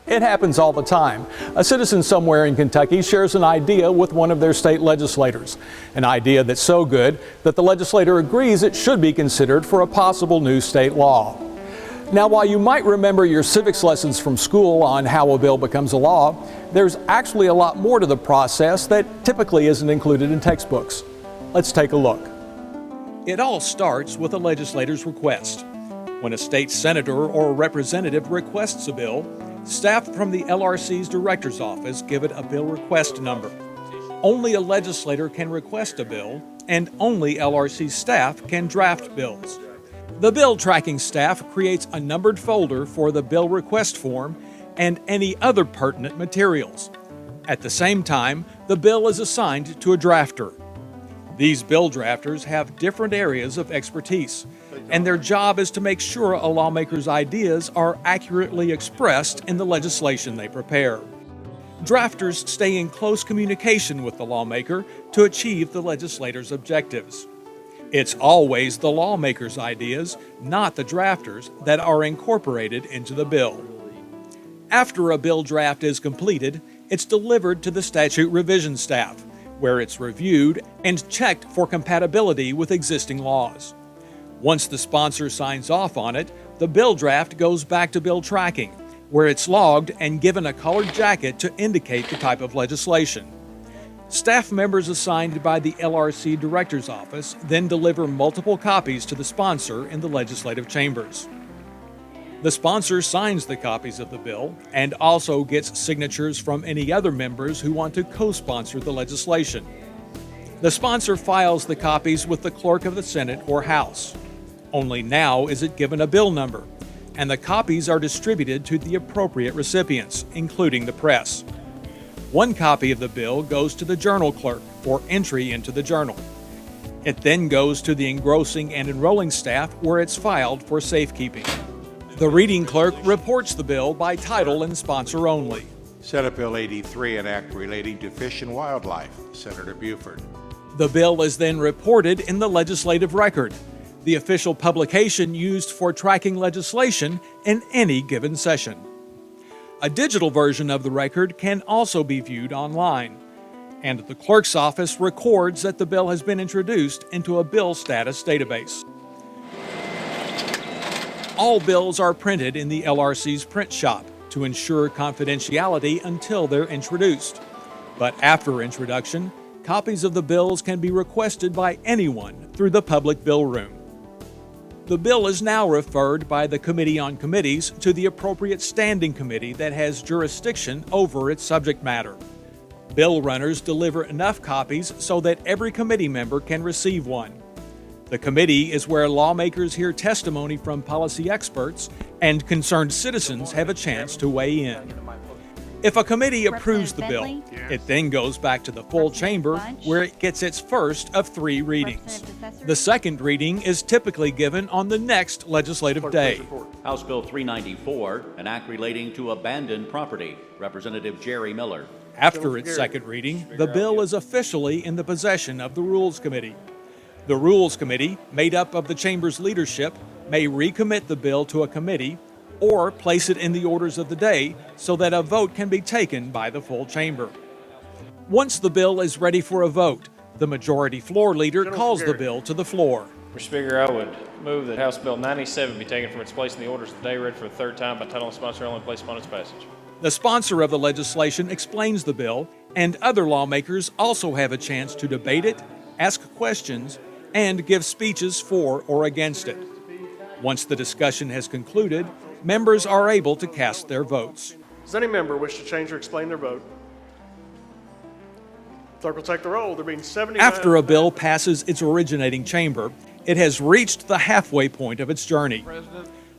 It happens all the time. A citizen somewhere in Kentucky shares an idea with one of their state legislators, an idea that's so good that the legislator agrees it should be considered for a possible new state law. Now, while you might remember your civics lessons from school on how a bill becomes a law, there's actually a lot more to the process that typically isn't included in textbooks. Let's take a look. It all starts with a legislator's request. When a state senator or representative requests a bill, staff from the LRC's director's office give it a bill request number. Only a legislator can request a bill, and only LRC staff can draft bills. The bill tracking staff creates a numbered folder for the bill request form and any other pertinent materials. At the same time, the bill is assigned to a drafter. These bill drafters have different areas of expertise, and their job is to make sure a lawmaker's ideas are accurately expressed in the legislation they prepare. Drafters stay in close communication with the lawmaker to achieve the legislator's objectives. It's always the lawmaker's ideas, not the drafters, that are incorporated into the bill. After a bill draft is completed, it's delivered to the statute revision staff, where it's reviewed and checked for compatibility with existing laws. Once the sponsor signs off on it, the bill draft goes back to bill tracking, where it's logged and given a colored jacket to indicate the type of legislation. Staff members assigned by the LRC Director's Office then deliver multiple copies to the sponsor in the legislative chambers. The sponsor signs the copies of the bill and also gets signatures from any other members who want to co-sponsor the legislation. The sponsor files the copies with the clerk of the Senate or House. Only now is it given a bill number, and the copies are distributed to the appropriate recipients, including the press. One copy of the bill goes to the journal clerk for entry into the journal. It then goes to the engrossing and enrolling staff where it's filed for safekeeping. The reading clerk reports the bill by title and sponsor only. Senate Bill 83, an act relating to fish and wildlife, Senator Buford. The bill is then reported in the legislative record, the official publication used for tracking legislation in any given session. A digital version of the record can also be viewed online, and the clerk's office records that the bill has been introduced into a bill status database. All bills are printed in the LRC's print shop to ensure confidentiality until they're introduced. But after introduction, copies of the bills can be requested by anyone through the public bill room. The bill is now referred by the Committee on Committees to the appropriate standing committee that has jurisdiction over its subject matter. Bill runners deliver enough copies so that every committee member can receive one. The committee is where lawmakers hear testimony from policy experts and concerned citizens have a chance to weigh in. If a committee approves the bill, it then goes back to the full chamber where it gets its first of 3 readings. The second reading is typically given on the next legislative day. House Bill 394, an act relating to abandoned property. Representative Jerry Miller. After its second reading, the bill is officially in the possession of the Rules Committee. The Rules Committee, made up of the chamber's leadership, may recommit the bill to a committee or place it in the orders of the day so that a vote can be taken by the full chamber. Once the bill is ready for a vote, the majority floor leader calls the bill to the floor. Mr. Speaker, I would move that House Bill 97 be taken from its place in the orders of the day, read for the third time by title and sponsor only, placed upon its passage. The sponsor of the legislation explains the bill, and other lawmakers also have a chance to debate it, ask questions, and give speeches for or against it. Once the discussion has concluded, members are able to cast their votes. Does any member wish to change or explain their vote? Clerk will take the roll. There being 79. After a bill passes its originating chamber, it has reached the halfway point of its journey.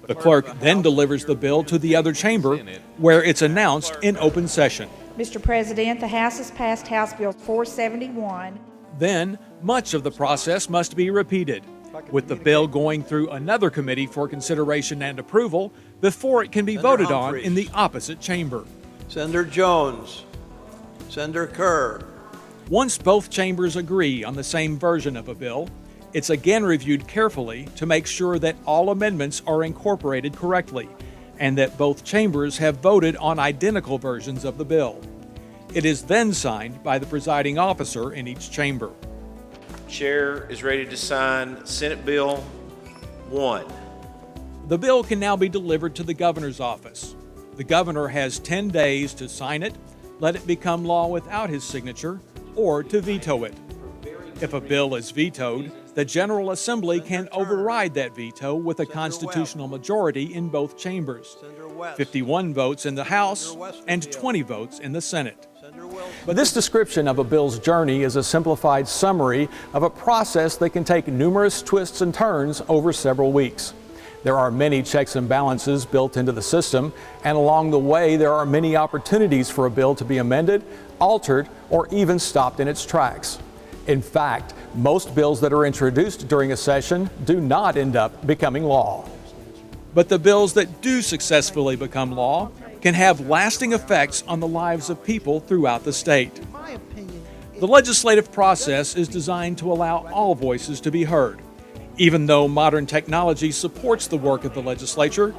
The clerk then delivers the bill to the other chamber, where it's announced in open session. Mr. President, the House has passed House Bill 471. Then, much of the process must be repeated, with the bill going through another committee for consideration and approval before it can be voted on in the opposite chamber. Senator Jones, Senator Kerr. Once both chambers agree on the same version of a bill, it's again reviewed carefully to make sure that all amendments are incorporated correctly, and that both chambers have voted on identical versions of the bill. It is then signed by the presiding officer in each chamber. Chair is ready to sign Senate Bill 1. The bill can now be delivered to the governor's office. The governor has 10 days to sign it, let it become law without his signature, or to veto it. If a bill is vetoed, the General Assembly can override that veto with a constitutional majority in both chambers, 51 votes in the House and 20 votes in the Senate. But this description of a bill's journey is a simplified summary of a process that can take numerous twists and turns over several weeks. There are many checks and balances built into the system, and along the way there are many opportunities for a bill to be amended, altered, or even stopped in its tracks. In fact, most bills that are introduced during a session do not end up becoming law. But the bills that do successfully become law can have lasting effects on the lives of people throughout the state. The legislative process is designed to allow all voices to be heard. Even though modern technology supports the work of the legislature,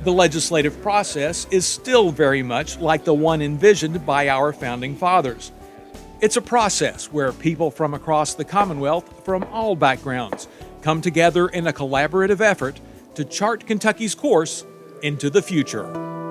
the legislative process is still very much like the one envisioned by our founding fathers. It's a process where people from across the Commonwealth, from all backgrounds, come together in a collaborative effort to chart Kentucky's course into the future.